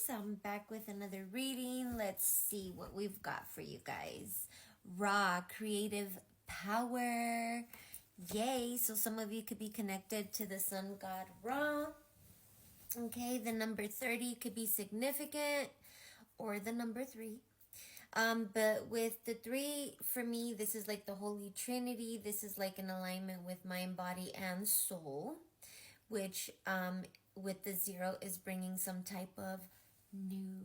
I'm back with another reading. Let's see what we've got for you guys. Ra, creative power. Yay. So some of you could be connected to the sun god Ra. Okay, the number 30 could be significant, or the number 3. But with the 3, for me, this is like the Holy Trinity. This is like an alignment with mind, body, and soul, which with the 0 is bringing some type of new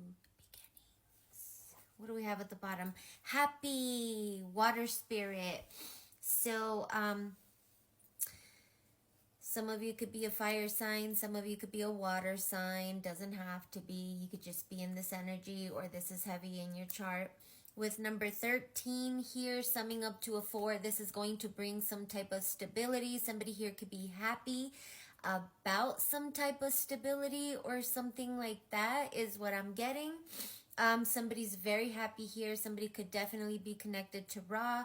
beginnings. What do we have at the bottom? Happy water spirit. So some of you could be a fire sign, some of you could be a water sign. Doesn't have to be. You could just be in this energy, or this is heavy in your chart. With number 13 here, summing up to a 4, this is going to bring some type of stability. Somebody here could be happy about some type of stability or something like that is what I'm getting. Somebody's very happy here. Somebody could definitely be connected to Ra.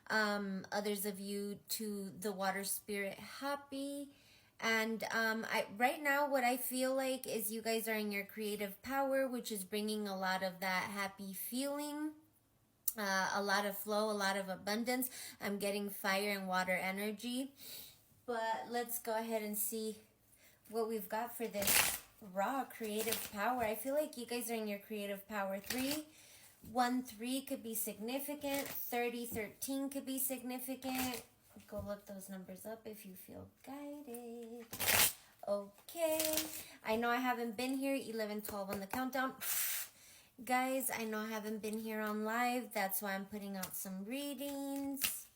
Others of you to the water spirit happy. And right now what I feel like is you guys are in your creative power, which is bringing a lot of that happy feeling. A lot of flow, a lot of abundance. I'm getting fire and water energy. But let's go ahead and see what we've got for this Ra creative power. I feel like you guys are in your creative power. 3 could be significant. 13 could be significant. Go look those numbers up if you feel guided. Okay. I know I haven't been here. 11-12 on the countdown. Guys, I know I haven't been here on live. That's why I'm putting out some readings.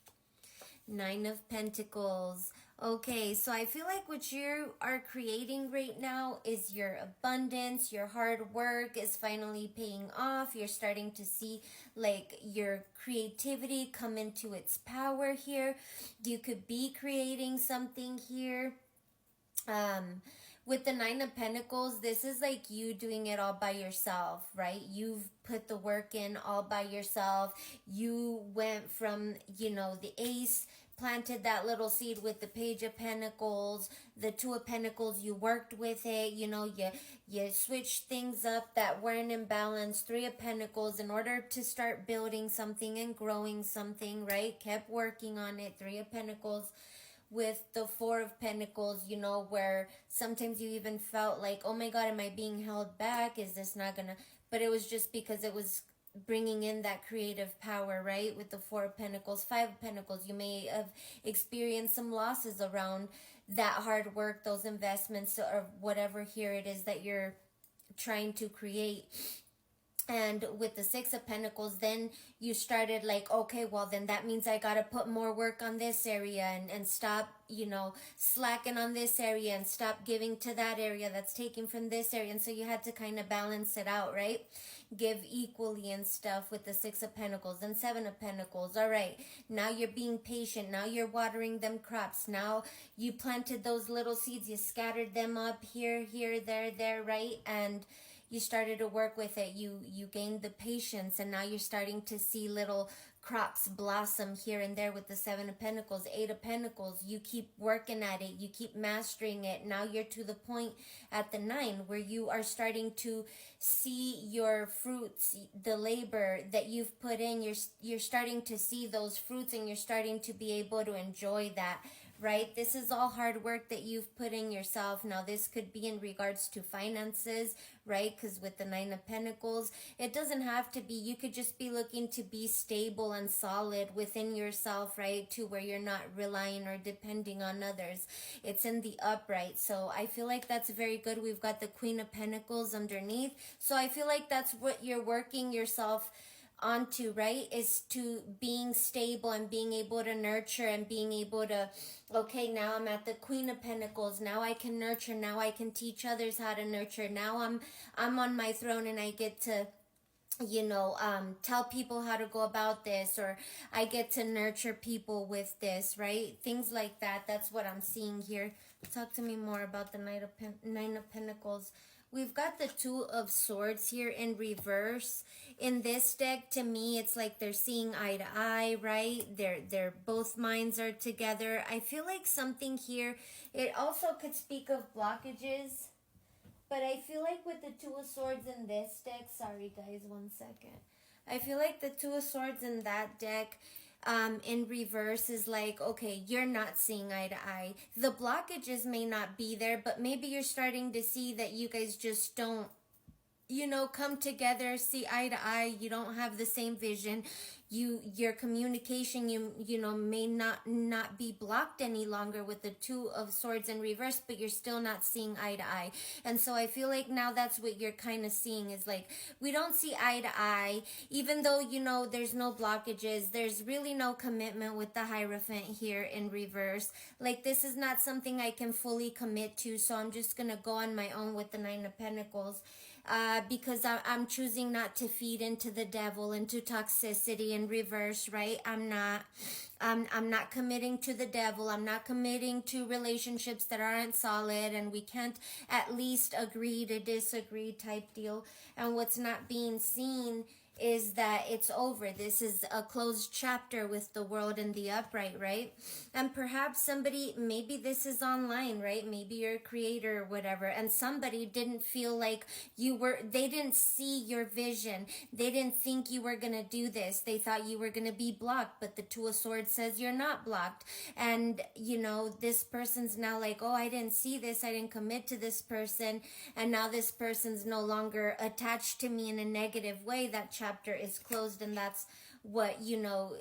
9 of Pentacles. Okay, so I feel like what you are creating right now is your abundance. Your hard work is finally paying off. You're starting to see like your creativity come into its power here. You could be creating something here. With the 9 of Pentacles, this is like you doing it all by yourself, right? You've put the work in all by yourself. You went from, the Ace, planted that little seed with the Page of Pentacles, the 2 of Pentacles, you worked with it, you switched things up that weren't in balance. 3 of Pentacles, in order to start building something and growing something, right? Kept working on it. 3 of Pentacles. With the 4 of Pentacles, where sometimes you even felt like, oh my God, am I being held back? Is this not gonna... But it was just because it was bringing in that creative power, right? With the 4 of Pentacles, 5 of Pentacles, you may have experienced some losses around that hard work, those investments, or whatever here it is that you're trying to create. And with the 6 of Pentacles, then you started like, okay, well, then that means I got to put more work on this area and stop, slacking on this area and stop giving to that area that's taking from this area. And so you had to kind of balance it out, right? Give equally and stuff with the 6 of Pentacles and 7 of Pentacles. All right, now you're being patient. Now you're watering them crops. Now you planted those little seeds. You scattered them up here, there, right? And you started to work with it. You gained the patience, and now you're starting to see little crops blossom here and there with the 7 of Pentacles, 8 of Pentacles. You keep working at it. You keep mastering it. Now you're to the point at the 9 where you are starting to see your fruits, the labor that you've put in. You're starting to see those fruits, and you're starting to be able to enjoy that. Right? This is all hard work that you've put in yourself. Now, this could be in regards to finances, right? Because with the 9 of Pentacles, it doesn't have to be. You could just be looking to be stable and solid within yourself, right? To where you're not relying or depending on others. It's in the upright. So I feel like that's very good. We've got the Queen of Pentacles underneath. So I feel like that's what you're working yourself onto, right? Is to being stable and being able to nurture and being able to, okay, now I'm at the Queen of Pentacles. Now I can nurture. Now I can teach others how to nurture. Now I'm on my throne, and I get to, tell people how to go about this, or I get to nurture people with this, right? Things like that. That's what I'm seeing here. Talk to me more about the 9 of Pentacles. We've got the 2 of Swords here in reverse. In this deck, to me, it's like they're seeing eye to eye, right? They're both minds are together. I feel like something here, it also could speak of blockages, but But I feel like with the Two of Swords in this deck, sorry guys, 1 second. I feel like the Two of Swords in that deck in reverse is like, okay, you're not seeing eye to eye. The blockages may not be there, but maybe you're starting to see that you guys just don't, you know, come together, see eye to eye. You don't have the same vision. Your communication, you know, may not be blocked any longer with the Two of Swords in reverse, but you're still not seeing eye to eye. And so I feel like now that's what you're kind of seeing, is like, we don't see eye to eye, even though, you know, there's no blockages. There's really no commitment with the Hierophant here in reverse. Like, this is not something I can fully commit to, so I'm just gonna go on my own with the Nine of Pentacles. Because I'm choosing not to feed into the devil, into toxicity in reverse, right? I'm not committing to the devil. I'm not committing to relationships that aren't solid, and we can't at least agree to disagree type deal. And what's not being seen is that it's over. This is a closed chapter with the World in the upright, right? And perhaps somebody, maybe this is online, right? Maybe you're a creator or whatever, and somebody didn't feel like they didn't see your vision. They didn't think you were gonna do this. They thought you were gonna be blocked, but the Two of Swords says you're not blocked. And, you know, this person's now like, oh, I didn't see this. I didn't commit to this person. And now this person's no longer attached to me in a negative way. That chapter is closed, and that's what, you know,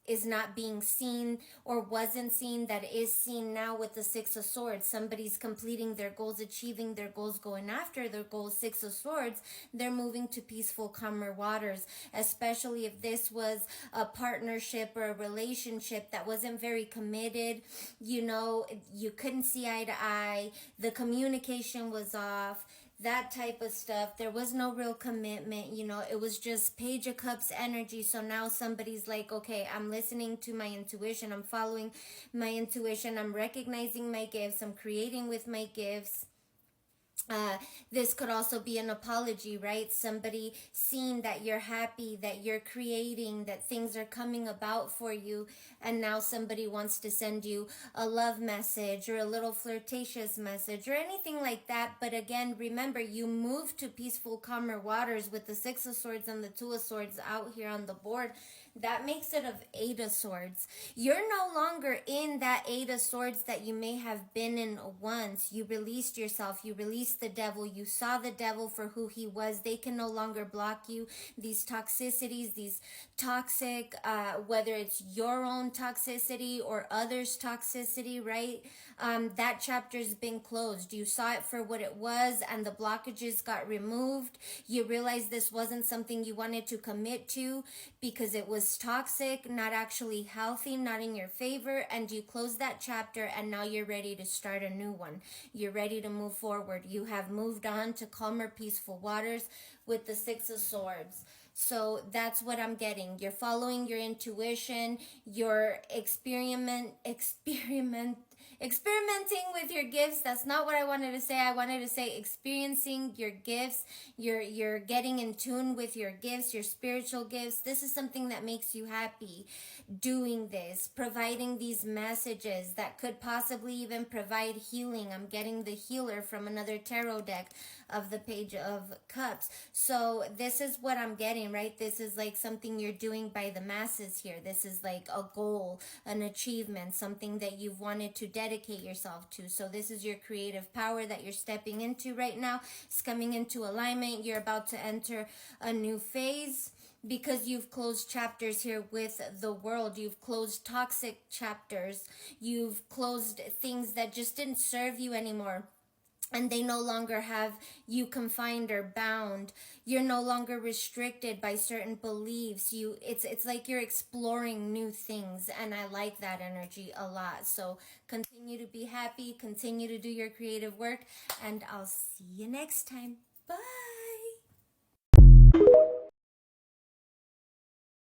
is not being seen or wasn't seen that is seen now with the Six of Swords. Somebody's completing their goals, achieving their goals, going after their goals. Six of Swords, they're moving to peaceful, calmer waters, especially if this was a partnership or a relationship that wasn't very committed. You know, you couldn't see eye to eye, the communication was off, that type of stuff. There was no real commitment, you know, it was just Page of Cups energy. So now somebody's like, okay, I'm listening to my intuition, I'm following my intuition, I'm recognizing my gifts, I'm creating with my gifts. This could also be an apology, right? Somebody seeing that you're happy, that you're creating, that things are coming about for you, and now somebody wants to send you a love message or a little flirtatious message or anything like that. But again, remember, you move to peaceful, calmer waters with the Six of Swords and the Two of Swords out here on the board. That makes it of Eight of Swords. You're no longer in that Eight of Swords that you may have been in once. You released yourself. You released the devil. You saw the devil for who he was. They can no longer block you. These toxicities, these toxic, whether it's your own toxicity or others' toxicity, right? That chapter's been closed. You saw it for what it was, and the blockages got removed. You realized this wasn't something you wanted to commit to because it was toxic, not actually healthy, not in your favor, and you closed that chapter, and now you're ready to start a new one. You're ready to move forward. You have moved on to calmer, peaceful waters with the Six of Swords. So that's what I'm getting. You're following your intuition. You're experimenting with your gifts. That's not what I wanted to say. I wanted to say experiencing your gifts. You're getting in tune with your gifts, your spiritual gifts. This is something that makes you happy. Doing this, providing these messages that could possibly even provide healing. I'm getting the healer from another tarot deck of the Page of Cups. So this is what I'm getting, right? This is like something you're doing by the masses here. This is like a goal, an achievement, something that you've wanted to dedicate yourself to. So this is your creative power that you're stepping into right now. It's coming into alignment. You're about to enter a new phase, because you've closed chapters here with the World. You've closed toxic chapters. You've closed things that just didn't serve you anymore, and they no longer have you confined or bound. You're no longer restricted by certain beliefs. It's like you're exploring new things, and I like that energy a lot. So continue to be happy, continue to do your creative work, and I'll see you next time. Bye.